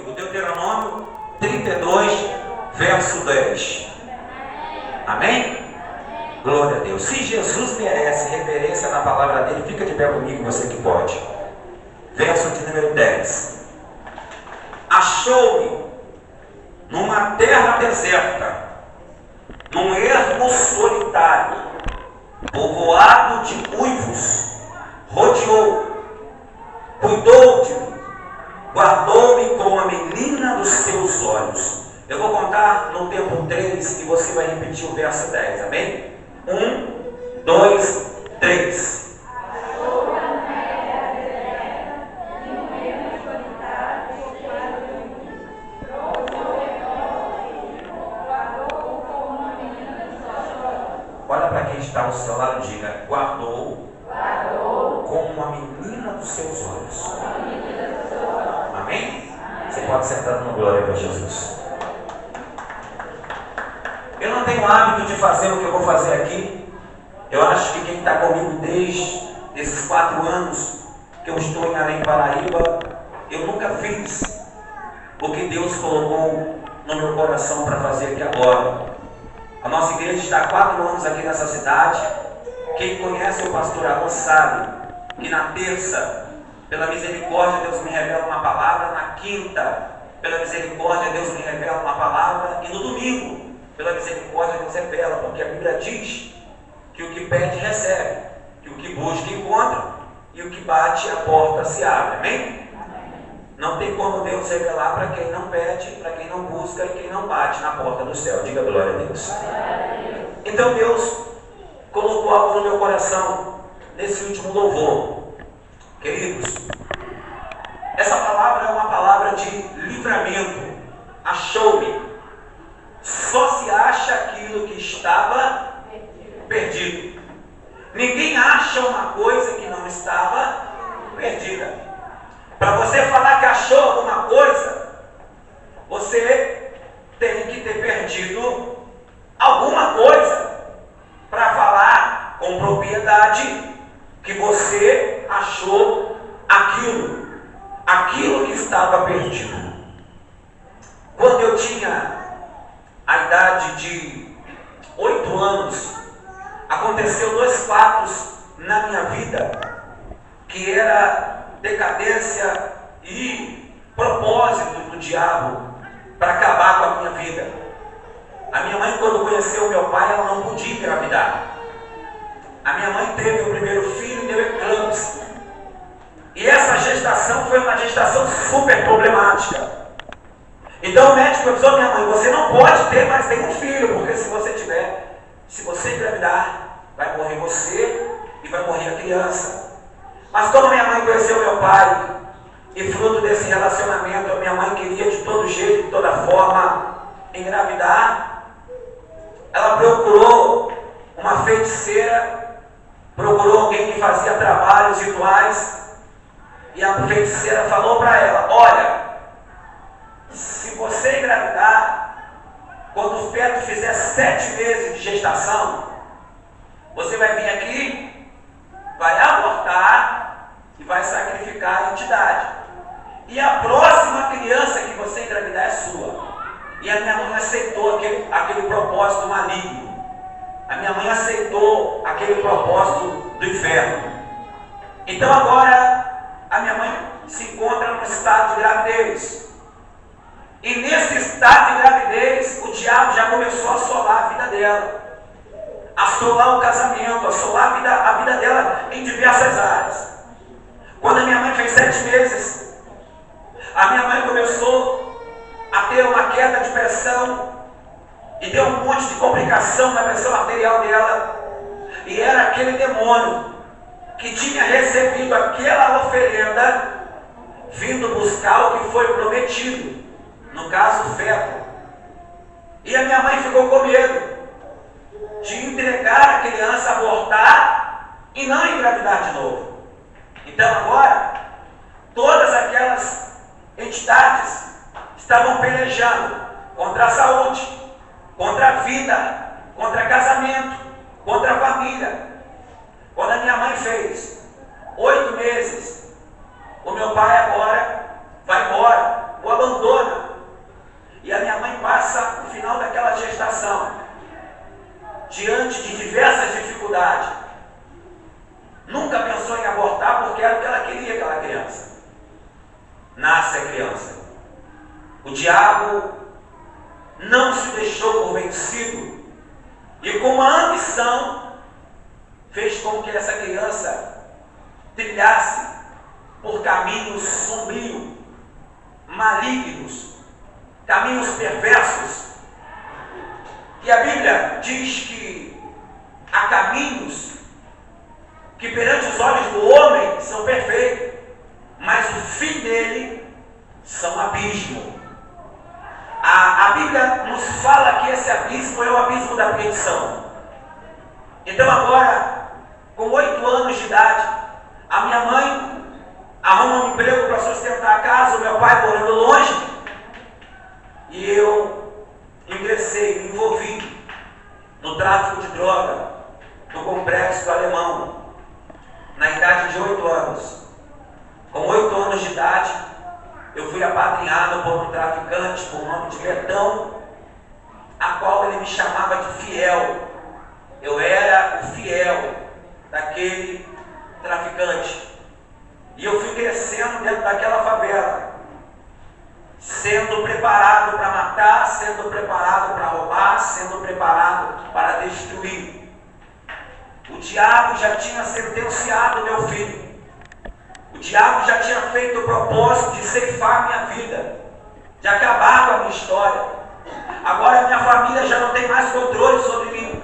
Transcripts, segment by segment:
o Deuteronômio 32, verso 10. Amém? Glória a Deus. Se Jesus merece reverência na palavra dele, fica de pé comigo, você que pode. Verso de número 10. Achou-me numa terra deserta, num ermo solitário, povoado de uivos, rodeou, cuidou de mim, guardou-me como a menina dos seus olhos. Eu vou contar no tempo 3 e você vai repetir o verso 10, amém? 1, 2, 3. Olha para quem está ao seu lado e diga: guardou como a menina dos seus olhos. Amém? Você pode sentar no glória para Jesus. Eu não tenho hábito de fazer o que eu vou fazer aqui. Eu acho que quem está comigo desde esses 4 anos que eu estou em Além Paraíba, eu nunca fiz o que Deus colocou no meu coração para fazer aqui agora. A nossa igreja está há 4 anos aqui nessa cidade. Quem conhece o pastor Alon sabe que na terça, pela misericórdia, Deus me revela uma palavra. Na quinta, pela misericórdia, Deus me revela uma palavra. E no domingo, pela misericórdia, Deus revela. Porque a Bíblia diz que o que pede, recebe. Que o que busca, encontra. E o que bate, a porta se abre. Amém? Não tem como Deus revelar para quem não pede, para quem não busca e quem não bate na porta do céu. Diga glória a Deus. Então Deus colocou algo no meu coração nesse último louvor. Queridos, essa palavra é uma palavra de livramento. Achou-me. Só se acha aquilo que estava perdido. Ninguém acha uma coisa que não estava perdida. Para você falar que achou alguma coisa, você tem que ter perdido alguma coisa para falar com propriedade que você achou aquilo que estava perdido. Quando eu tinha a idade de 8 anos, aconteceu 2 fatos na minha vida que era decadência e propósito do diabo para acabar com a minha vida. A minha mãe, quando conheceu o meu pai, ela não podia engravidar. A minha mãe teve o primeiro filho e deu eclâmpsia. E essa gestação foi uma gestação super problemática. Então o médico avisou minha mãe: você não pode ter mais nenhum filho, porque se você engravidar, vai morrer você e vai morrer a criança. Mas como minha mãe conheceu meu pai, e fruto desse relacionamento, a minha mãe queria de todo jeito, de toda forma, engravidar, ela procurou uma feiticeira, procurou alguém que fazia trabalhos rituais, e a feiticeira falou para ela: olha, se você engravidar, quando o feto fizer 7 meses de gestação, você vai vir aqui, vai abortar e vai sacrificar a entidade. E a próxima criança que você engravidar é sua. E a minha mãe aceitou aquele propósito maligno. A minha mãe aceitou aquele propósito do inferno. Então agora a minha mãe se encontra num estado de gravidez. E nesse estado de gravidez, o diabo já começou a assolar a vida dela, assolar o casamento, assolar a vida dela em diversas áreas. Quando a minha mãe fez 7 meses, a minha mãe começou a ter uma queda de pressão e deu um monte de complicação na pressão arterial dela. E era aquele demônio que tinha recebido aquela oferenda vindo buscar o que foi prometido, no caso o feto. E a minha mãe ficou com medo de entregar a criança, abortar e não engravidar de novo. Então agora, todas aquelas entidades estavam pelejando contra a saúde, contra a vida, contra casamento, contra a família. Quando a minha mãe fez 8 meses, o meu pai agora vai embora, o abandona. O diabo não se deixou por vencido e com a ambição fez com que essa criança trilhasse por caminhos sombrios, malignos, caminhos perversos. E a Bíblia diz que há caminhos que perante os olhos do homem são perfeitos, mas o fim dele são abismo. A Bíblia nos fala que esse abismo é o abismo da perdição. Então agora, com 8 anos de idade, a minha mãe arruma um emprego para sustentar a casa, o meu pai morando longe, e eu ingressei, me envolvi no tráfico de droga, no complexo alemão, na idade de 8 anos. Com 8 anos de idade, eu fui apadrinhado por um traficante com o nome de Letão, a qual ele me chamava de fiel. Eu era o fiel daquele traficante. E eu fui crescendo dentro daquela favela, sendo preparado para matar, sendo preparado para roubar, sendo preparado para destruir. O diabo já tinha sentenciado meu filho. O diabo já tinha feito o propósito de ceifar minha vida, de acabar com a minha história. Agora minha família já não tem mais controle sobre mim.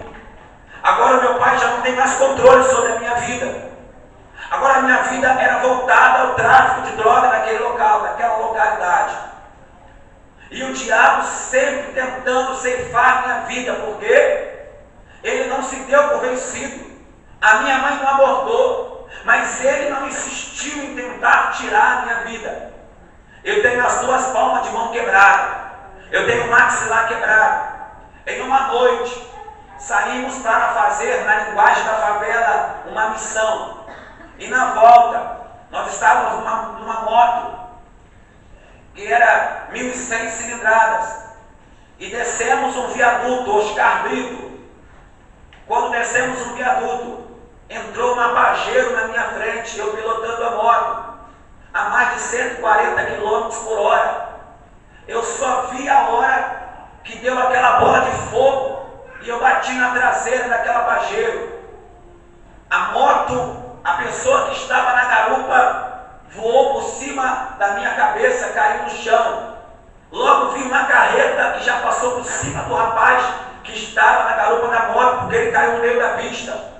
Agora meu pai já não tem mais controle sobre a minha vida. Agora a minha vida era voltada ao tráfico de droga naquele local, naquela localidade. E o diabo sempre tentando ceifar a minha vida, porque ele não se deu por vencido. A minha mãe não abortou, mas ele não insistiu em tentar tirar a minha vida. Eu tenho as 2 palmas de mão quebradas, eu tenho o maxilar quebrado. Em uma noite, saímos para fazer, na linguagem da favela, uma missão. E na volta, nós estávamos numa moto, que era 1.100 cilindradas, e descemos um viaduto, Oscar Brito. Quando descemos um viaduto, entrou um apajeiro na minha frente, eu pilotando a moto, a mais de 140 km por hora. Eu só vi a hora que deu aquela bola de fogo, e eu bati na traseira daquela apajeiro. A moto, a pessoa que estava na garupa, voou por cima da minha cabeça, caiu no chão. Logo vi uma carreta que já passou por cima do rapaz que estava na garupa da moto, porque ele caiu no meio da pista.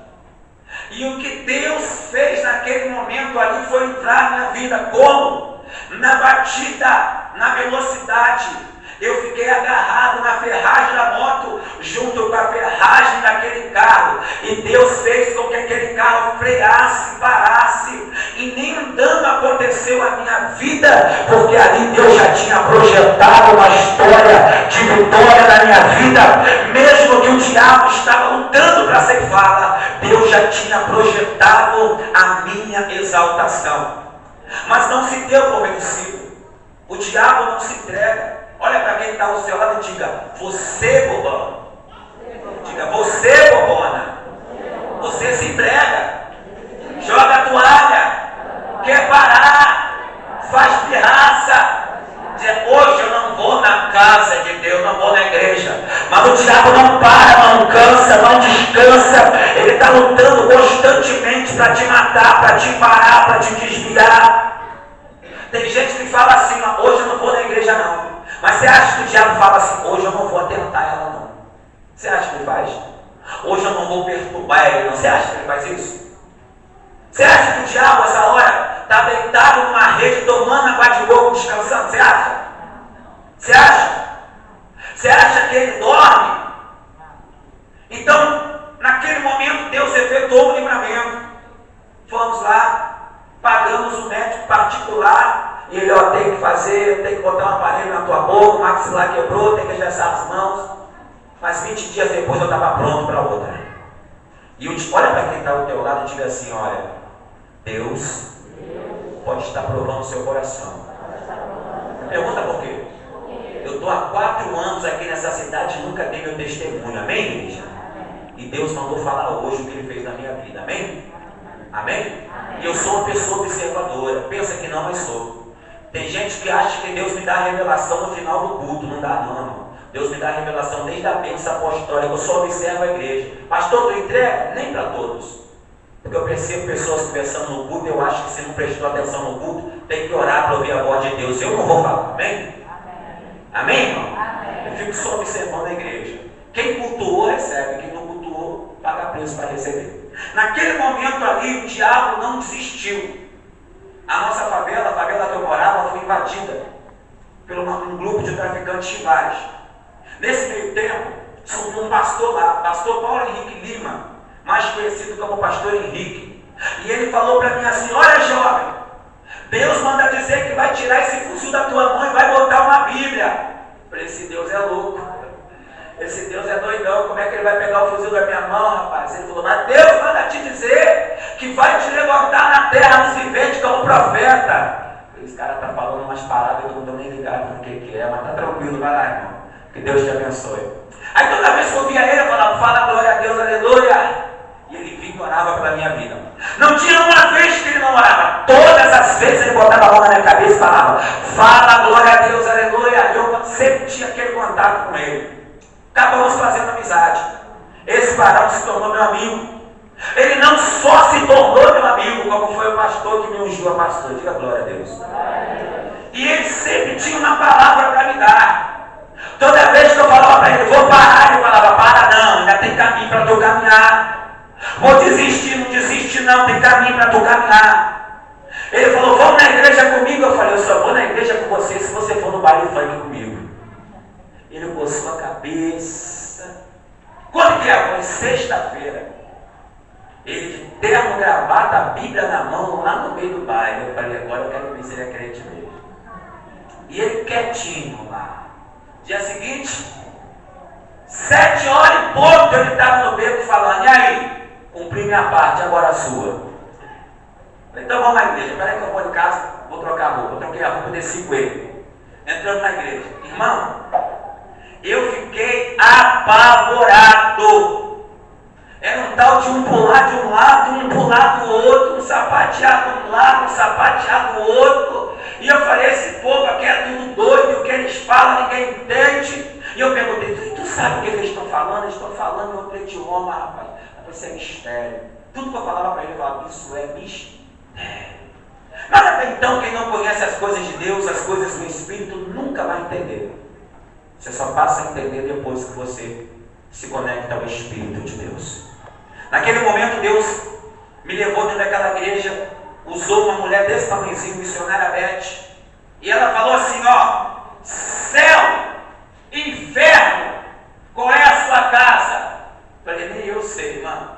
E o que Deus fez naquele momento ali foi livrar minha vida. Como? Na batida, na velocidade. Eu fiquei agarrado na ferragem da moto, junto com a ferragem daquele carro. E Deus fez com que aquele carro freasse, parasse. E nem andando aconteceu a minha vida, porque ali Deus já tinha projetado uma história de vitória na minha vida. Mesmo que o diabo estava lutando para ceifá-la, Deus já tinha projetado a minha exaltação. Mas não se deu por vencido. O diabo não se entrega. Olha para quem está ao seu lado e diga: você, bobão. Diga: você, bobona. Você se entrega. Joga a toalha. Quer parar. Faz pirraça. Diz: hoje eu não vou na casa de Deus, não vou na igreja. Mas o diabo não para, não cansa, não descansa. Ele está lutando constantemente para te matar, para te parar, para te desviar. Tem gente que fala assim: hoje eu não vou na igreja não. Mas você acha que o diabo fala assim: hoje eu não vou atentar ela não? Você acha que ele faz? Hoje eu não vou perturbar ele não? Você acha que ele faz isso? Você acha que o diabo, essa hora, está deitado numa rede, tomando água de coco, descansando? Você acha? Você acha? Você acha que ele dorme? Então, naquele momento, Deus efetuou um livramento. Fomos lá, pagamos um médico particular. E ele: tem que fazer, tem que botar um aparelho na tua boca, o maxilar quebrou, tem que engessar as mãos. Mas 20 dias depois eu estava pronto para outra. E olha para quem está ao teu lado e diga assim: olha, Deus pode estar provando o seu coração. Pergunta por quê? Eu estou há 4 anos aqui nessa cidade e nunca dei meu testemunho. Amém, igreja? E Deus mandou falar hoje o que Ele fez na minha vida. Amém? Amém? E eu sou uma pessoa observadora. Pensa que não, mas sou. Tem gente que acha que Deus me dá a revelação no final do culto. Não dá não, irmão. Deus me dá a revelação desde a bênção apostólica. Eu só observo a igreja. Pastor, tu entrega? Nem para todos. Porque eu percebo pessoas conversando no culto. Eu acho que se não prestou atenção no culto, tem que orar para ouvir a voz de Deus. Eu não vou falar, amém? Amém, irmão? Amém. Eu fico só observando a igreja. Quem cultuou, recebe. Quem não cultuou, paga preço para receber. Naquele momento ali, o diabo não desistiu. A nossa favela, a favela que eu morava, foi invadida por um grupo de traficantes rivais. Nesse meio tempo, subiu um pastor lá, pastor Paulo Henrique Lima, mais conhecido como pastor Henrique. E ele falou para mim assim: olha, jovem, Deus manda dizer que vai tirar esse fuzil da tua mão e vai botar uma Bíblia. Eu falei: esse Deus é louco, esse Deus é doidão, como é que ele vai pegar o fuzil da minha mão, rapaz? Ele falou: mas Deus manda te dizer que vai te levantar na terra dos viventes como profeta. Esse cara está falando umas paradas que eu não estou nem ligado no que é, mas tá tranquilo, vai lá, irmão, que Deus te abençoe. Aí toda vez que eu via ele, eu falava: fala glória a Deus, aleluia. E ele vinha e orava pela minha vida. Não tinha uma vez que ele não orava. Todas as vezes ele botava a mão na minha cabeça e falava: fala glória a Deus, aleluia. Eu sempre tinha aquele contato com ele. Acabamos fazendo amizade. Esse varão se tornou meu amigo. Ele não só se tornou meu amigo, como foi o pastor que me ungiu a pastor. Diga glória a Deus. E ele sempre tinha uma palavra para me dar. Toda vez que eu falava para ele: vou parar, ele falava: para não, ainda tem caminho para tu caminhar. Vou desistir, não desiste não, tem caminho para tu caminhar. Ele falou: vamos na igreja comigo. Eu falei: eu só vou na igreja com você se você for no baile funk comigo. Ele coçou a cabeça. Quando que é? Foi sexta-feira. Ele de terno, gravata, a Bíblia na mão, lá no meio do baile. Eu falei: agora eu quero ver se ele é crente mesmo. E ele quietinho lá. Dia seguinte, 7 horas e pouco, ele estava no beco falando: e aí? Cumpri minha parte, agora a sua. Falei: então vamos na igreja. Peraí que eu vou em casa, vou trocar a roupa. Eu troquei a roupa e desci com ele. Entrando na igreja. Irmão, eu fiquei apavorado. Era um tal de um pular de um lado, um pular do outro, um sapatear de um lado, um sapatear do outro. E eu falei: esse povo aqui é tudo doido, o que eles falam ninguém entende. E eu perguntei: tu sabe o que eles estão falando? Eles estão falando em outro idioma, rapaz. Isso é mistério. Tudo que eu falava para ele, eu falava: isso é mistério. Mas até então, quem não conhece as coisas de Deus, as coisas do Espírito, nunca vai entender. Você só passa a entender depois que você se conecta ao Espírito de Deus. Naquele momento, Deus me levou dentro daquela igreja, usou uma mulher desse tamanhozinho, missionária Beth, e ela falou assim: ó, céu, inferno, qual é a sua casa? Eu falei: nem eu sei, mano.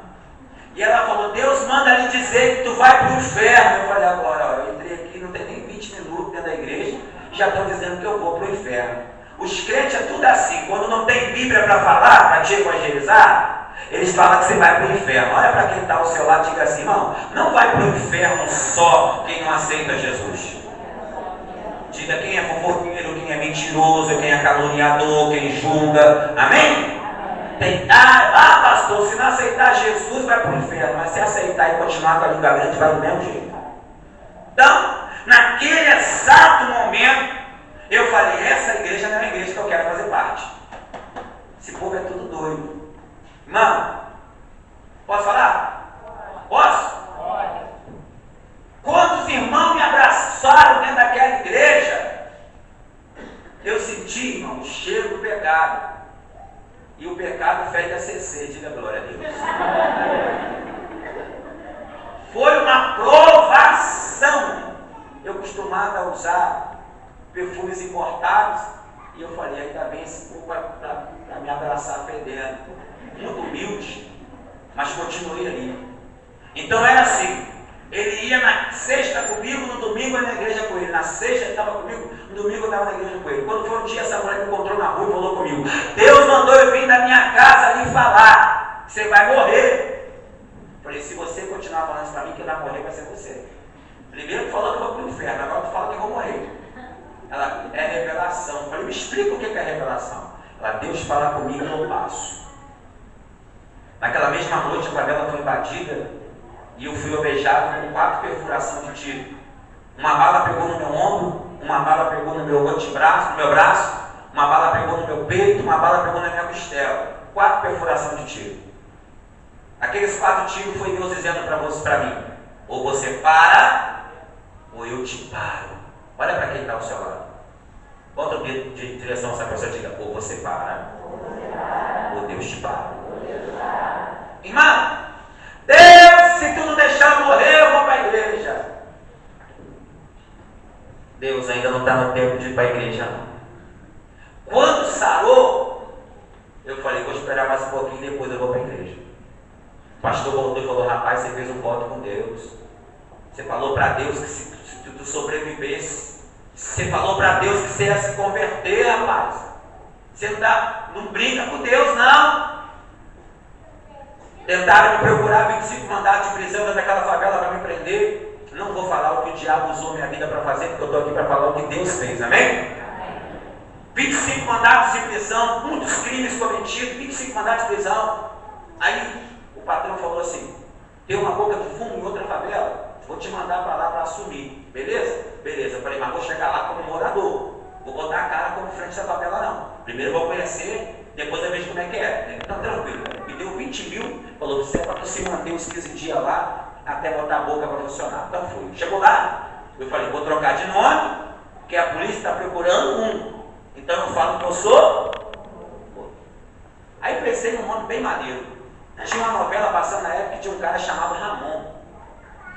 E ela falou: Deus manda lhe dizer que tu vai para o inferno. Eu falei: agora, ó, eu entrei aqui, não tem nem 20 minutos dentro da igreja, e já estão dizendo que eu vou para o inferno. Os crentes é tudo assim, quando não tem Bíblia para falar, para te evangelizar, eles falam que você vai para o inferno. Olha para quem está ao seu lado e diga assim: irmão, não vai para o inferno só quem não aceita Jesus. Diga quem é fofoqueiro, quem é mentiroso, quem é caluniador, quem julga. Amém? Tem, pastor, se não aceitar Jesus vai para o inferno, mas se aceitar e continuar com a língua grande vai do mesmo jeito. Então, naquele exato momento, eu falei: essa igreja não é uma igreja que eu quero fazer parte. Esse povo é tudo doido. Mano, posso falar? Posso? Quando os irmãos me abraçaram dentro daquela igreja, eu senti, irmão, o cheiro do pecado. E o pecado fede a CC, diga glória a Deus. Foi uma provação. Eu costumava usar perfumes importados, e eu falei: ainda bem esse povo para me abraçar fedendo. Muito humilde, mas continuei ali. Então era assim: ele ia na sexta comigo, no domingo eu ia na igreja com ele. Na sexta ele estava comigo, no domingo eu estava na igreja com ele. Quando foi um dia, essa mulher me encontrou na rua e falou comigo: Deus mandou eu vir da minha casa ali falar, você vai morrer. Eu falei: se você continuar falando isso para mim, quem vai morrer vai ser você. Primeiro falou que eu vou para o inferno, agora tu fala que eu vou morrer. Ela: é revelação. Eu falei: me explica o que é revelação. Ela: Deus fala comigo e eu passo. Naquela mesma noite a favela foi invadida e eu fui alvejado com 4 perfurações de tiro. Uma bala pegou no meu ombro uma bala pegou no meu antebraço, no meu braço, uma bala pegou no meu peito, uma bala pegou na minha costela. 4 perfurações de tiro. Aqueles 4 tiros foi Deus dizendo para mim: ou você para, ou eu te paro. Olha para quem está ao seu lado. Bota o dedo de direção a essa pessoa e diga: ou você para, ou Deus te para. Irmão, Deus, se tu não deixar eu morrer, eu vou para a igreja. Deus ainda não está no tempo de ir para a igreja, não. Quando sarou, eu falei: vou esperar mais um pouquinho e depois eu vou para a igreja. O pastor voltou e falou: rapaz, você fez um voto com Deus. Você falou para Deus que se tu sobrevivesse, você falou para Deus que você ia se converter, rapaz. Você não brinca com Deus, não. Tentaram me procurar, 25 mandatos de prisão dentro daquela favela para me prender. Não vou falar o que o diabo usou minha vida para fazer, porque eu estou aqui para falar o que Deus fez, amém? 25 mandatos de prisão, muitos crimes cometidos, 25 mandatos de prisão. Aí o patrão falou assim: tem uma boca de fumo em outra favela, vou te mandar para lá para assumir, beleza? Beleza. Eu falei: mas vou chegar lá como morador, vou botar a cara como frente da favela, não. Primeiro vou conhecer, depois eu vejo como é que é. Não, tranquilo. Me deu 20 mil, falou: você é para você manter os 15 dias lá até botar a boca para funcionar. Então fui. Chegou lá, eu falei: vou trocar de nome, porque a polícia está procurando um. Então eu falo que eu sou. Aí pensei num nome bem maneiro. Tinha uma novela passando na época que tinha um cara chamado Ramon.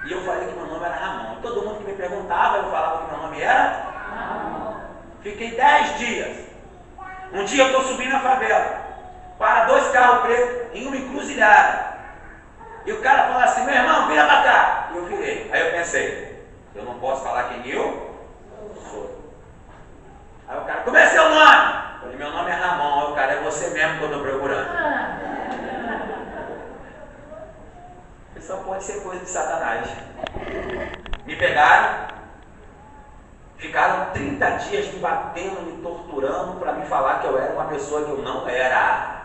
E eu falei que meu nome era Ramon. Todo mundo que me perguntava, eu falava que meu nome era Ramon. Fiquei 10 dias. Um dia eu estou subindo a favela, para 2 carros pretos em uma encruzilhada. E o cara falou assim: meu irmão, vira para cá. E eu virei. Aí eu pensei: eu não posso falar quem eu sou. Aí o cara: como é seu nome? Eu falei: meu nome é Ramon. Aí o cara: é você mesmo que eu estou procurando. Isso só pode ser coisa de Satanás. Me pegaram, ficaram 30 dias me batendo, me torturando para me falar que eu era uma pessoa que eu não era.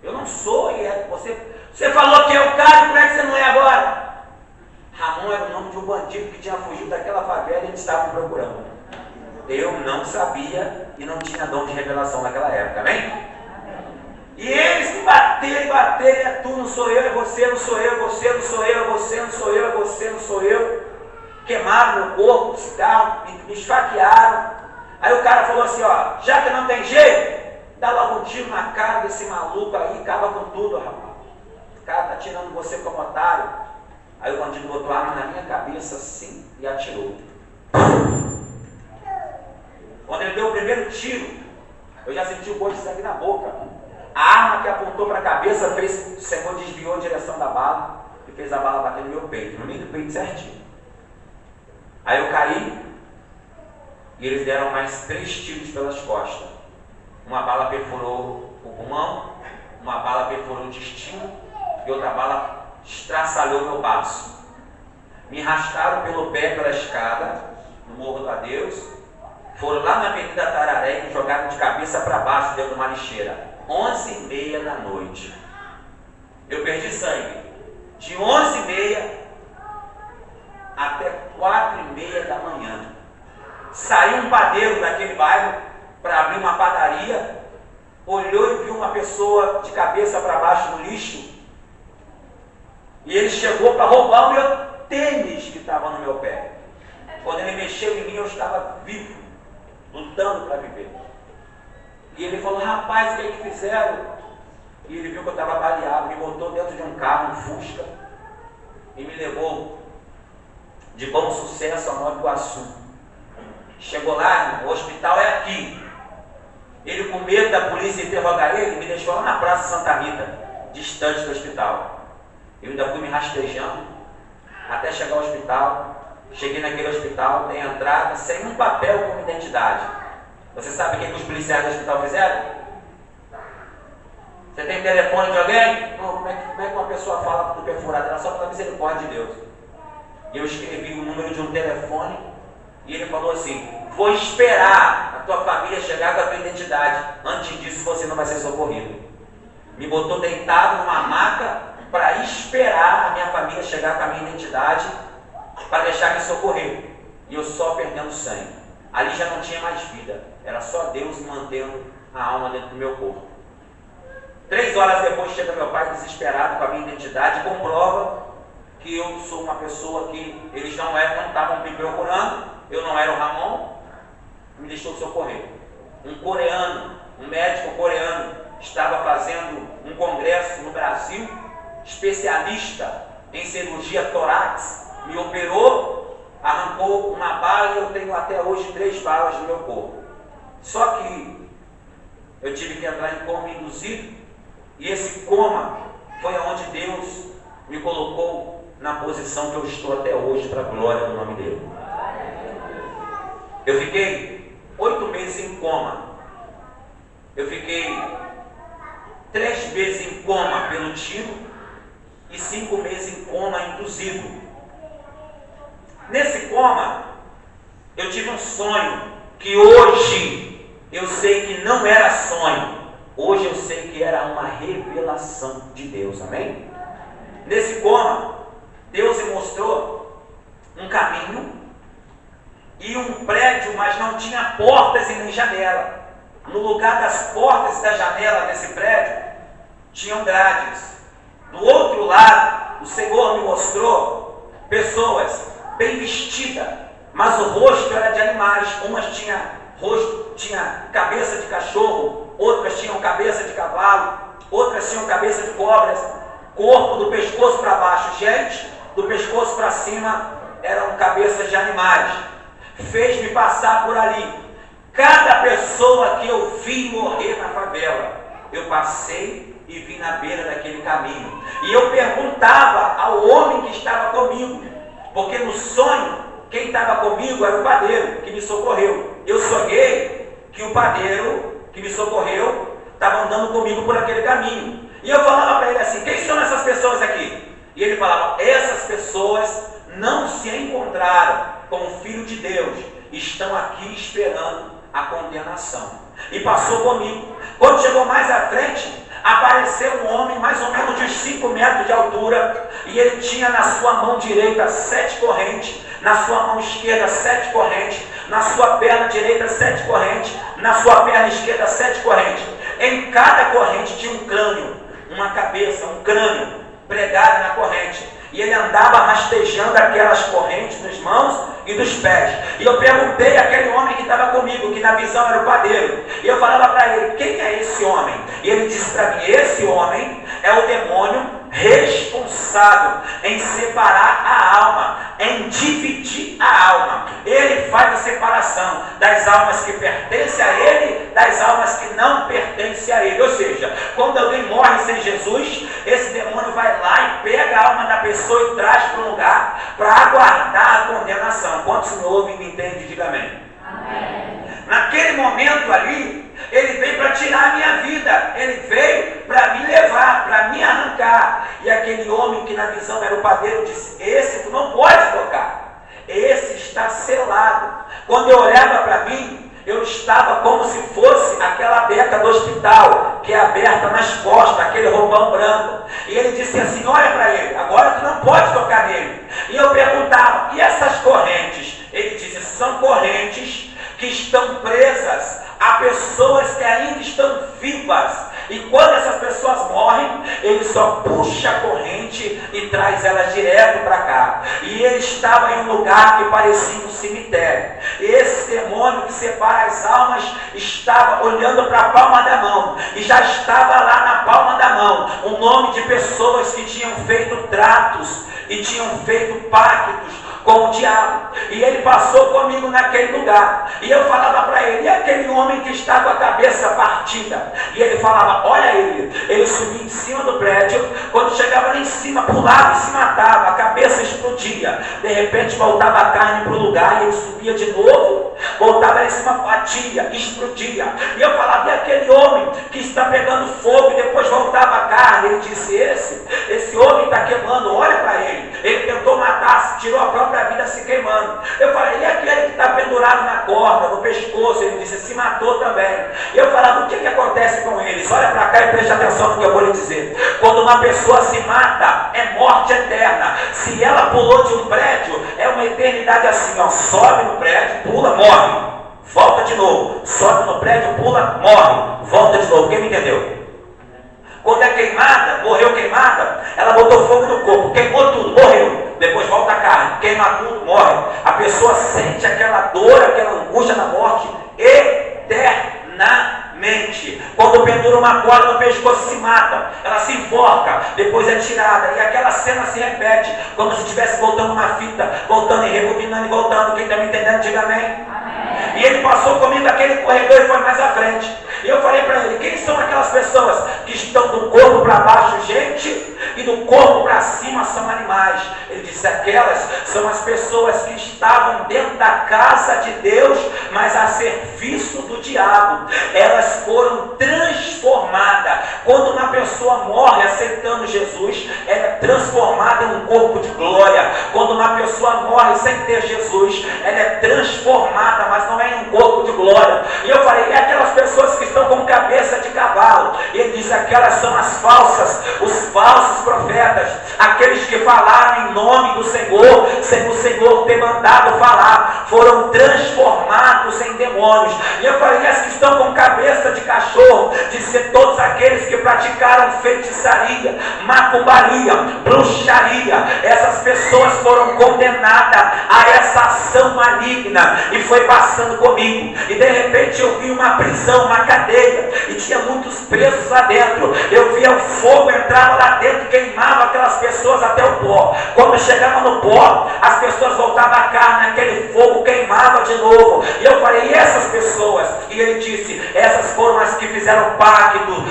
Eu não sou, e é você falou que é o cara, como é que você não é agora? Ramon era o nome de um bandido que tinha fugido daquela favela e eles estavam procurando. Eu não sabia e não tinha dom de revelação naquela época, amém? E eles me bateram, é tu, não sou eu, é você, não sou eu, você não sou eu, é você não sou eu, é você não sou eu. Queimaram meu corpo, cigarro, me esfaquearam. Aí o cara falou assim: ó, já que não tem jeito, dá logo um tiro na cara desse maluco aí, acaba com tudo, rapaz. O cara tá tirando você como otário. Aí o bandido botou a arma na minha cabeça assim e atirou. Quando ele deu o primeiro tiro, eu já senti o gosto de sangue na boca. A arma que apontou para a cabeça fez, o Senhor desviou a direção da bala e fez a bala bater no meu peito, no meio do peito certinho. Aí eu caí e eles deram mais 3 tiros pelas costas. Uma bala perfurou o pulmão, uma bala perfurou o intestino e outra bala estraçalhou meu baço. Me arrastaram pelo pé pela escada no Morro do Adeus, foram lá na Avenida Tararé e me jogaram de cabeça para baixo dentro de uma lixeira. 11h30 da noite. Eu perdi sangue. De 11h30 até 4h30 da manhã. Saiu um padeiro daquele bairro para abrir uma padaria, olhou e viu uma pessoa de cabeça para baixo no lixo, e ele chegou para roubar o meu tênis que estava no meu pé. Quando ele mexeu em mim, eu estava vivo, lutando para viver. E ele falou: rapaz, o que é que fizeram? E ele viu que eu estava baleado, me botou dentro de um carro, um Fusca, e me levou de Bom Sucesso a Nova Iguaçu. Chegou lá, o hospital é aqui. Ele, com medo da polícia interrogar ele, me deixou lá na Praça Santa Rita, distante do hospital. Eu ainda fui me rastejando até chegar ao hospital. Cheguei naquele hospital, tem entrada, sem um papel como identidade. Você sabe o que os policiais do hospital fizeram? Você tem telefone de alguém? Não, como é que uma pessoa fala do perfurado? Era só pela misericórdia de Deus. E eu escrevi o número de um telefone e ele falou assim: vou esperar a tua família chegar com a tua identidade. Antes disso você não vai ser socorrido. Me botou deitado numa maca para esperar a minha família chegar com a minha identidade para deixar me socorrer. e eu só perdendo sangue. Ali já não tinha mais vida, era só Deus mantendo a alma dentro do meu corpo. 3 horas depois chega meu pai desesperado com a minha identidade e comprova que eu sou uma pessoa que eles não estavam me procurando, eu não era o Ramon, me deixou socorrer. Um coreano, um médico coreano, estava fazendo um congresso no Brasil, especialista em cirurgia torácica, me operou, arrancou uma bala e eu tenho até hoje 3 balas no meu corpo. Só que eu tive que entrar em coma induzido, e esse coma foi onde Deus me colocou na posição que eu estou até hoje, para a glória do nome dele. Eu fiquei 8 meses em coma. Eu fiquei 3 meses em coma pelo tiro e 5 meses em coma induzido. Nesse coma, eu tive um sonho que hoje eu sei que não era sonho. Hoje eu sei que era uma revelação de Deus, amém? Nesse coma, Deus me mostrou um caminho e um prédio, mas não tinha portas e nem janela. No lugar das portas e da janela desse prédio, tinham grades. Do outro lado, o Senhor me mostrou pessoas bem vestidas, mas o rosto era de animais. Umas tinha cabeça de cachorro, outras tinham cabeça de cavalo, outras tinham cabeça de cobras, corpo do pescoço para baixo, gente, do pescoço para cima eram cabeças de animais. Fez-me passar por ali. Cada pessoa que eu vi morrer na favela, eu passei e vim na beira daquele caminho. E eu perguntava ao homem que estava comigo, porque no sonho, quem estava comigo era o padeiro que me socorreu. Eu sonhei que o padeiro que me socorreu estava andando comigo por aquele caminho. E eu falava para ele assim: quem são essas pessoas aqui? E ele falava: essas pessoas não se encontraram com o Filho de Deus, estão aqui esperando a condenação. E passou comigo. Quando chegou mais à frente, apareceu um homem mais ou menos de uns 5 metros de altura, e ele tinha na sua mão direita 7 correntes, na sua mão esquerda 7 correntes, na sua perna direita 7 correntes, na sua perna esquerda 7 correntes. Em cada corrente tinha um crânio, uma cabeça, um crânio pregado na corrente. E ele andava rastejando aquelas correntes nas mãos e dos pés. E eu perguntei àquele homem que estava comigo, que na visão era o padeiro, e eu falava para ele: quem é esse homem? E ele disse para mim: esse homem é o demônio responsável em separar a alma, em dividir a alma. Ele faz a separação das almas que pertencem a ele, das almas que não pertencem a ele. Ou seja, quando alguém morre sem Jesus, esse demônio vai lá e pega a alma da pessoa e traz para um lugar para aguardar a condenação. Quantos me ouvem e me entendem? Diga amém. Amém. Naquele momento ali, ele veio para tirar a minha vida, ele veio para me levar, para me arrancar. E aquele homem que na visão era o padeiro disse: esse tu não pode tocar, esse está selado. Quando eu olhava para mim, eu estava como se fosse aquela beca do hospital, que é aberta nas costas, aquele roupão branco. E ele disse assim: olha para ele, agora tu não pode tocar nele. E eu perguntava: e essas correntes? Ele disse: são correntes que estão presas a pessoas que ainda estão vivas. E quando essas pessoas morrem, ele só puxa a corrente e traz elas direto para cá. E ele estava em um lugar que parecia um cemitério. E esse demônio que separa as almas estava olhando para a palma da mão. E já estava lá na palma da mão o nome de pessoas que tinham feito tratos e tinham feito pactos com o diabo. E ele passou comigo naquele lugar. E eu falava para ele: e aquele homem que está com a cabeça partida? E ele falava: olha ele subia em cima do prédio, quando chegava lá em cima, pulava e se matava, a cabeça explodia. De repente voltava a carne para o lugar, e ele subia de novo, voltava lá em cima, batia, explodia. E eu falava: e aquele homem que está pegando fogo e depois voltava a carne? Ele disse: esse homem está queimando, olha para ele. Ele tentou matar, tirou a própria vida se queimando. Eu falei, e aquele que está pendurado na corda, no pescoço? Ele disse, se matou também. Eu falava, o que acontece com eles? Olha para cá e preste atenção no que eu vou lhe dizer. Quando uma pessoa se mata, é morte eterna. Se ela pulou de um prédio, é uma eternidade assim, ó, sobe no prédio, pula, morre, volta de novo, sobe no prédio, pula, morre, volta de novo. Quem me entendeu? Quando é queimada, morreu queimada, ela botou fogo no corpo, queimou tudo, morreu. Depois volta a carne, queima tudo, morre. A pessoa sente aquela dor, aquela angústia da morte eternamente. Quando pendura uma corda no pescoço, se mata, ela se enforca, depois é tirada, e aquela cena se repete, como se estivesse voltando uma fita, voltando e rebobinando e voltando. Quem está me entendendo, diga amém. Amém. E ele passou comigo aquele corredor e foi mais à frente. E eu falei para ele, quem são aquelas pessoas que estão do corpo para baixo, gente, e do corpo para cima são animais? Ele disse, aquelas são as pessoas que estavam dentro da casa de Deus, mas a serviço do diabo. Elas foram transformadas. Quando uma pessoa morre aceitando Jesus, ela é transformada em um corpo de glória. Quando uma pessoa morre sem ter Jesus, ela é transformada, mas não é em um corpo de glória. E eu falei, e aquelas pessoas que estão com cabeça de cavalo? E ele diz, aquelas são as falsas, os falsos profetas, aqueles que falaram em nome do Senhor, sem o Senhor ter mandado falar, foram transformados em demônios. E eu falei, as que estão com cabeça de cachorro, de ser todos aqueles que praticaram feitiçaria, macumbaria, bruxaria, essas pessoas foram condenadas a essa ação maligna, e foi passando comigo, e de repente eu vi uma prisão, uma cadeia, e tinha muitos presos lá dentro. Eu via o fogo, entrava lá dentro, queimava aquelas pessoas até o pó. Quando chegava no pó, as pessoas voltavam à carne, aquele fogo queimava de novo. E eu falei, e essas pessoas? E ele disse, essas foram as que fizeram pacto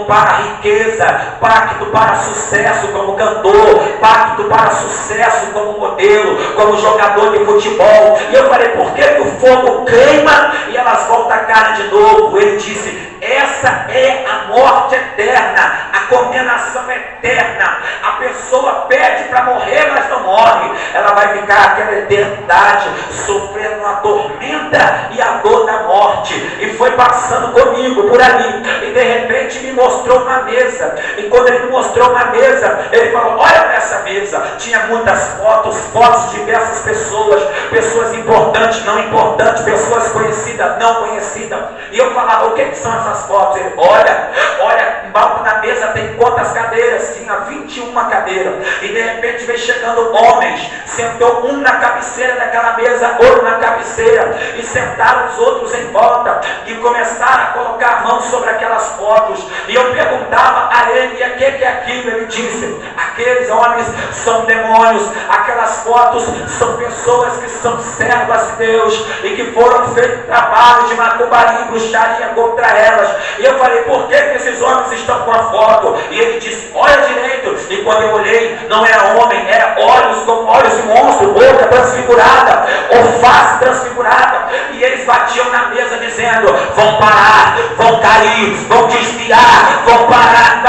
para a riqueza, pacto para sucesso como cantor, pacto para sucesso como modelo, como jogador de futebol. E eu falei, por que o fogo queima e elas voltam à carne de novo? Ele disse, essa é a morte eterna, a condenação eterna. A pessoa pede para morrer, mas não morre. Ela vai ficar aquela eternidade sofrendo a tormenta e a dor da morte. E foi passando comigo por ali, e de repente me mostrou uma mesa. E quando ele me mostrou uma mesa, ele falou, olha para essa mesa. Tinha muitas fotos de diversas pessoas, pessoas importantes, não importantes, pessoas conhecidas, não conhecidas. E eu falava, o que são essas fotos? Ele, olha, embaixo da mesa tem quantas cadeiras? Tinha 21 cadeiras. E de repente veio chegando homens, sentou um na cabeceira daquela mesa, outro na cabeceira, e sentaram os outros em volta, e começaram a colocar a mão sobre aquelas fotos. E eu perguntava a ele, e o que é aquilo? Ele disse, aqueles homens são demônios, aquelas fotos são pessoas que são servas de Deus, e que foram feitos trabalhos de macumbaria e bruxaria contra elas. E eu falei, por que esses homens estão com a foto? E ele disse, olha direito. E quando eu olhei, não era homem, era olhos como olhos de monstro, boca transfigurada, ou face transfigurada. E eles batiam na mesa dizendo, vão parar, vão cair, vão desviar, vão parar,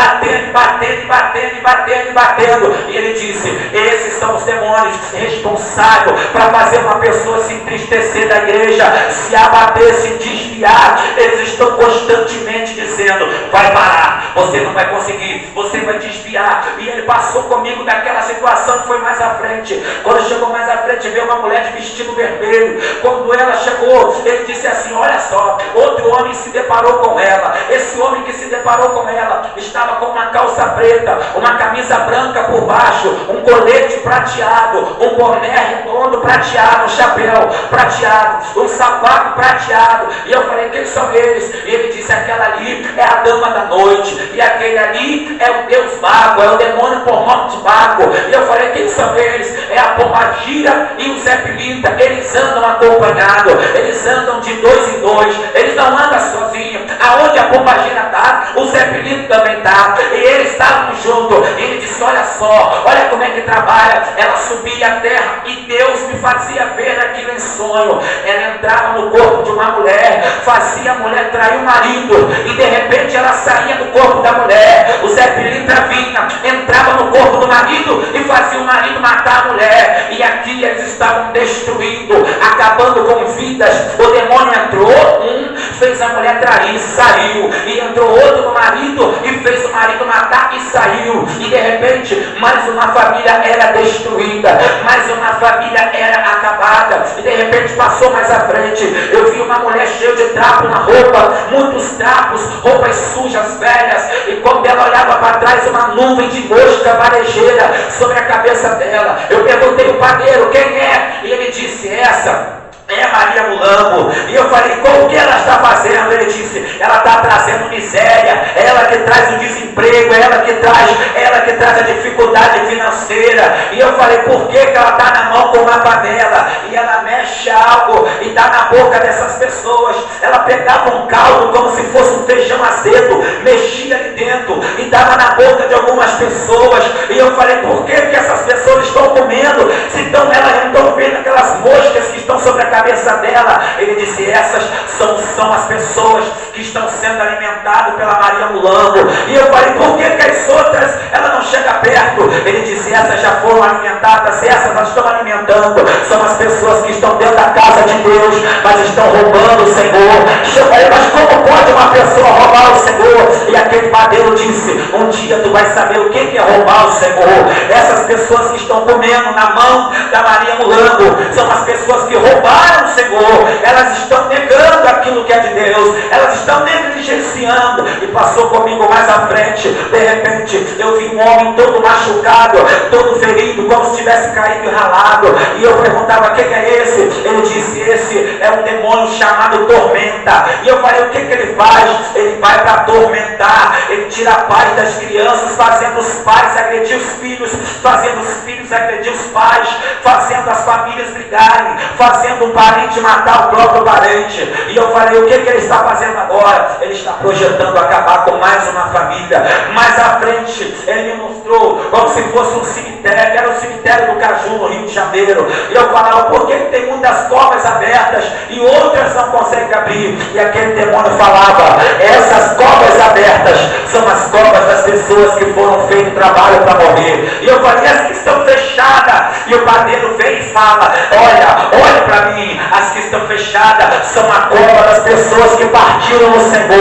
batendo. E ele disse, esses são os demônios responsáveis para fazer uma pessoa se entristecer da igreja, se abater, se desviar. Eles estão constantemente dizendo, vai parar, você não vai conseguir, você vai desviar. E ele passou comigo daquela situação que foi mais à frente. Quando chegou mais à frente, veio uma mulher de vestido vermelho. Quando ela chegou, ele disse assim, olha só, outro homem se deparou com ela. Esse homem que se deparou com ela estava com uma calça preta, uma camisa branca por baixo, um colete prateado, um boné redondo prateado, um chapéu prateado, um sapato prateado. E eu falei, quem são eles? E ele disse, aquela ali é a dama da noite, e aquele ali é o Deus Baco, é o demônio por nome de Baco. E eu falei, quem são eles? É a Pombagira e o Zé Pilita. Eles andam acompanhados, eles andam de dois em dois, eles não andam sozinhos. Aonde a Pombagira está, o Zé Pilita também está, e eles estavam juntos. E ele disse, disse, olha só, olha como é que trabalha. Ela subia a terra e Deus me fazia ver aquilo em sonho. Ela entrava no corpo de uma mulher, fazia a mulher trair o marido, e de repente ela saía do corpo da mulher. O Zé Pilintra vinha, entrava no corpo do marido e fazia o marido matar a mulher. E aqui eles estavam destruindo, acabando com vidas. O demônio entrou, fez a mulher trair, saiu, e entrou outro no marido e fez o marido matar e saiu. E de repente mais uma família era destruída, mais uma família era acabada. E de repente passou mais à frente, eu vi uma mulher cheia de trapo na roupa, muitos trapos, roupas sujas, velhas, e quando ela olhava para trás, uma nuvem de mosca varejeira sobre a cabeça dela. Eu perguntei ao padeiro, quem é? E ele disse, essa é Maria Mulambo. E eu falei, o que ela está fazendo? Ele disse, ela está trazendo miséria, ela que traz o desemprego, ela que traz a dificuldade financeira. E eu falei, por que ela está na mão com uma panela? E ela mexe algo e está na boca dessas pessoas. Ela pegava um caldo como se fosse um feijão azedo, mexia ali dentro e estava na boca de algumas pessoas. E eu falei, por que essas pessoas estão comendo? Se elas não estão vendo aquelas moscas que estão sobre a cabeça dela. Ele disse, essas são as pessoas que estão sendo alimentadas pela Maria Mulambo. E eu falei, por que as outras ela não chega perto? Ele disse, essas já foram alimentadas, essas nós estamos alimentando. São as pessoas que estão dentro da casa de Deus, mas estão roubando o Senhor. Eu falei, mas como pode uma pessoa roubar o Senhor? E aquele padeiro disse, um dia tu vai saber o que é roubar o Senhor. Essas pessoas que estão comendo na mão da Maria Mulambo são as pessoas que roubaram o Senhor. Elas estão negando aquilo que é de Deus, elas estão negligenciando. E passou comigo mais à frente, de repente eu vi um homem todo machucado, todo ferido, como se tivesse caído e ralado. E eu perguntava, quem é esse? Ele disse, esse é um demônio chamado tormenta. E eu falei, o que ele faz? Ele vai para atormentar, ele tira a paz das crianças, fazendo os pais agredir os filhos, fazendo os filhos agredir os pais, fazendo as famílias brigarem, fazendo um parente matar o próprio parente. E eu falei, o que ele está fazendo agora? Ele está projetando acabar com mais uma família. Mais à frente, ele me mostrou como se fosse um cemitério, era o cemitério do Caju, no Rio de Janeiro. E eu falava, por que tem muitas covas abertas e outras não conseguem abrir? E aquele demônio falava, essas covas abertas são as covas das pessoas que foram feitas trabalho para morrer. E eu falei, as que estão fechadas. E o padeiro vem e fala, olha para mim, as que estão fechadas são a cova das pessoas que partiram no Senhor.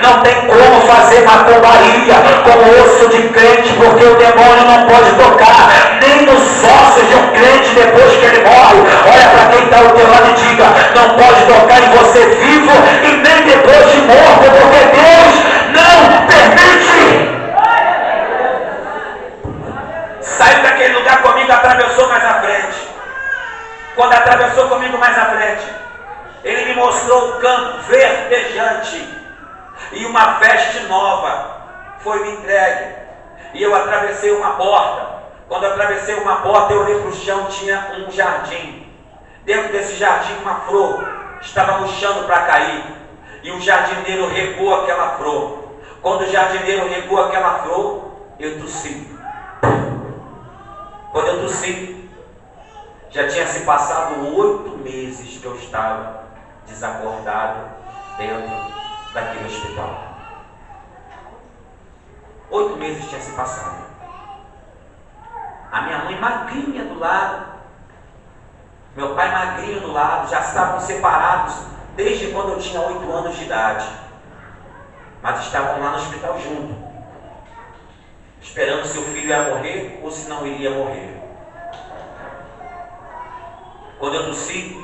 Não tem como fazer macumbaria com osso de crente, porque o demônio não pode tocar nem nos ossos de um crente depois que ele morre. Olha para quem está ao teu lado e diga, não pode tocar em você vivo e nem depois de morto, porque Deus não permite. Saiu daquele lugar comigo, atravessou mais à frente. Quando atravessou comigo mais à frente, ele me mostrou um campo verdejante e uma veste nova foi me entregue. E eu atravessei uma porta. Quando eu atravessei uma porta, eu olhei para o chão, tinha um jardim. Dentro desse jardim, uma flor estava murchando para cair. E o jardineiro regou aquela flor. Quando o jardineiro regou aquela flor, eu tossi. Quando eu tossi, já tinha se passado 8 meses que eu estava desacordado dentro daquele hospital. 8 meses tinha se passado. A minha mãe magrinha do lado, meu pai magrinho do lado, já estavam separados desde quando eu tinha 8 anos de idade. Mas estavam lá no hospital junto, esperando se o filho ia morrer ou se não iria morrer. Quando eu tossi,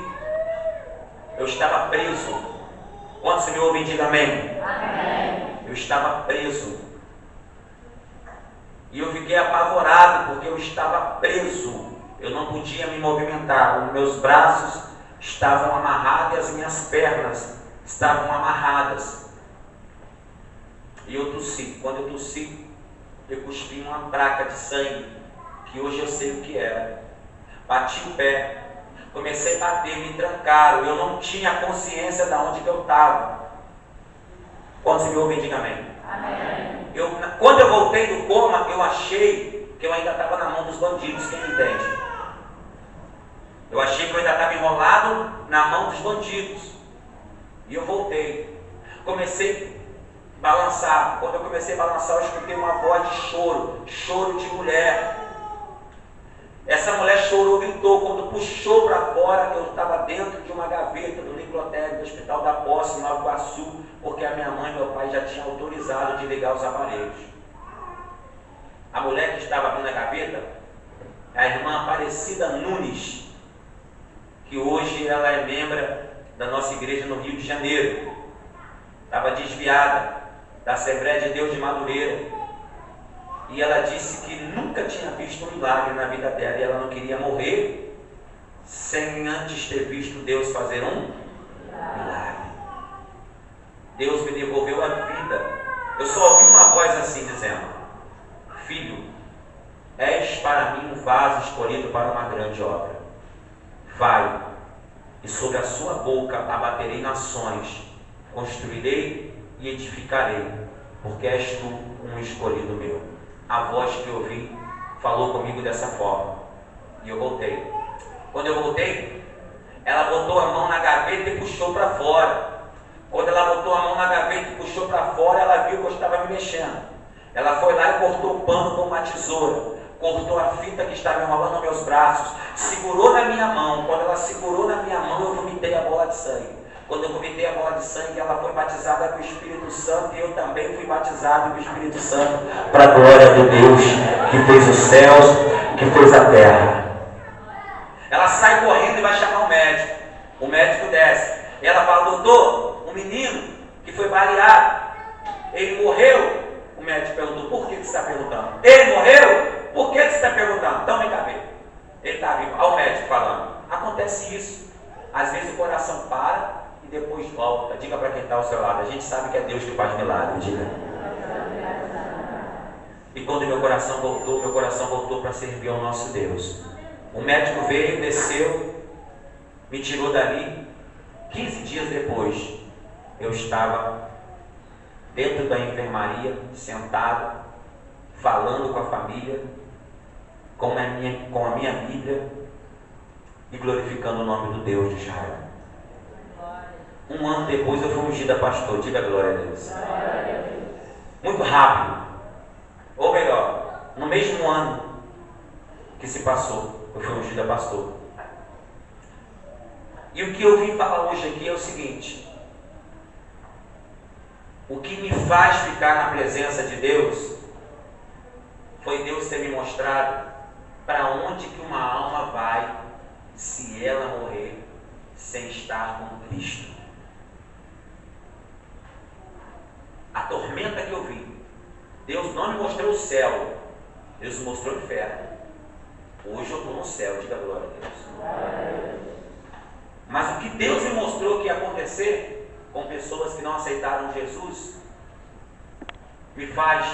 eu estava preso. Quantos me ouvem, diga amém? Amém. Eu estava preso. E eu fiquei apavorado porque eu estava preso. Eu não podia me movimentar. Os meus braços estavam amarrados e as minhas pernas estavam amarradas. E eu tossi. Quando eu tossi, eu cuspi uma placa de sangue, que hoje eu sei o que era. Bati o pé. Comecei a bater, me trancaram. Eu não tinha consciência de onde que eu estava. Quando se me ouvem, diga amém. Amém. Quando eu voltei do coma, eu achei que que eu ainda estava na mão dos bandidos, quem me entende? Eu achei que eu ainda estava enrolado na mão dos bandidos. E eu voltei. Comecei a balançar. Quando eu comecei a balançar, eu escutei uma voz de choro. Choro de mulher. Essa mulher chorou, gritou. Quando puxou para fora, eu estava dentro de uma gaveta do necrotério do Hospital da Posse, em Nova Iguaçu, porque a minha mãe e meu pai já tinham autorizado de ligar os aparelhos. A mulher que estava abrindo a gaveta é a irmã Aparecida Nunes, que hoje ela é membro da nossa igreja no Rio de Janeiro. Estava desviada da Assembleia de Deus de Madureira. E ela disse que nunca tinha visto um milagre na vida dela. E ela não queria morrer sem antes ter visto Deus fazer um milagre. Deus me devolveu a vida. Eu só ouvi uma voz assim dizendo: filho, és para mim um vaso escolhido para uma grande obra. Vai, e sobre a sua boca abaterei nações, construirei e edificarei, porque és tu um escolhido meu. A voz que eu ouvi falou comigo dessa forma, e eu voltei. Quando eu voltei, ela botou a mão na gaveta e puxou para fora. Quando ela botou a mão na gaveta e puxou para fora, ela viu que eu estava me mexendo. Ela foi lá e cortou o pano com uma tesoura, cortou a fita que estava enrolando meus braços, segurou na minha mão. Quando ela segurou na minha mão, eu vomitei a bola de sangue. Quando eu vomitei a bola de sangue, ela foi batizada com o Espírito Santo, e eu também fui batizado com o Espírito Santo, para a glória de Deus, que fez os céus, que fez a terra. Ela sai correndo e vai chamar o médico. O médico desce. E ela fala: doutor, um menino que foi baleado, ele morreu? O médico perguntou: por que você está perguntando? Ele morreu? Por que você está perguntando? Então vem cá ver. Ele está vivo. Olha o médico falando. Acontece isso. Às vezes o coração para e depois volta. Diga para quem está ao seu lado: a gente sabe que é Deus que faz milagre. Diga. E quando meu coração voltou para servir ao nosso Deus. O médico veio, desceu, me tirou dali. 15 dias depois, eu estava dentro da enfermaria, sentado, falando com a família, com a minha Bíblia e glorificando o nome do Deus de Israel. Um ano depois eu fui ungido a pastor. Diga glória a Deus. Muito rápido. Ou melhor, no mesmo ano que se passou, eu fui ungido a pastor. E o que eu vim falar hoje aqui é o seguinte: o que me faz ficar na presença de Deus foi Deus ter me mostrado para onde que uma alma vai se ela morrer sem estar com Cristo. A tormenta que eu vi, Deus não me mostrou o céu, Deus me mostrou o inferno. Hoje eu estou no céu, diga glória a Deus. Mas o que Deus me mostrou que ia acontecer com pessoas que não aceitaram Jesus, me faz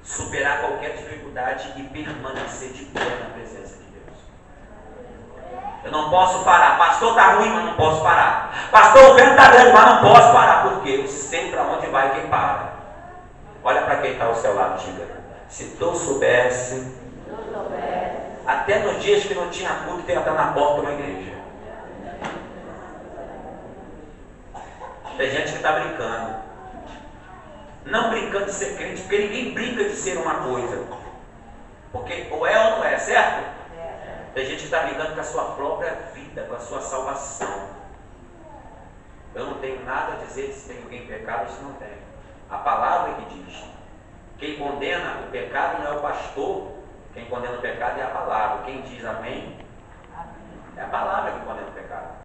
superar qualquer dificuldade e permanecer de pé na presença de Deus. Eu não posso parar. Pastor, está ruim, mas não posso parar. Pastor, o vento está grande, mas não posso parar. Por quê? Eu sei para onde vai quem para. Olha para quem está ao seu lado, diga: se tu soubesse, até nos dias que não tinha culto, tem que estar na porta de uma igreja. Tem gente que está brincando. Não brincando de ser crente, porque ninguém brinca de ser uma coisa. Porque ou é ou não é, certo? Tem gente que está brincando com a sua própria vida, com a sua salvação. Eu não tenho nada a dizer se tem alguém pecado ou se não tem. A palavra que diz: quem condena o pecado não é o pastor, quem condena o pecado é a palavra. Quem diz amém,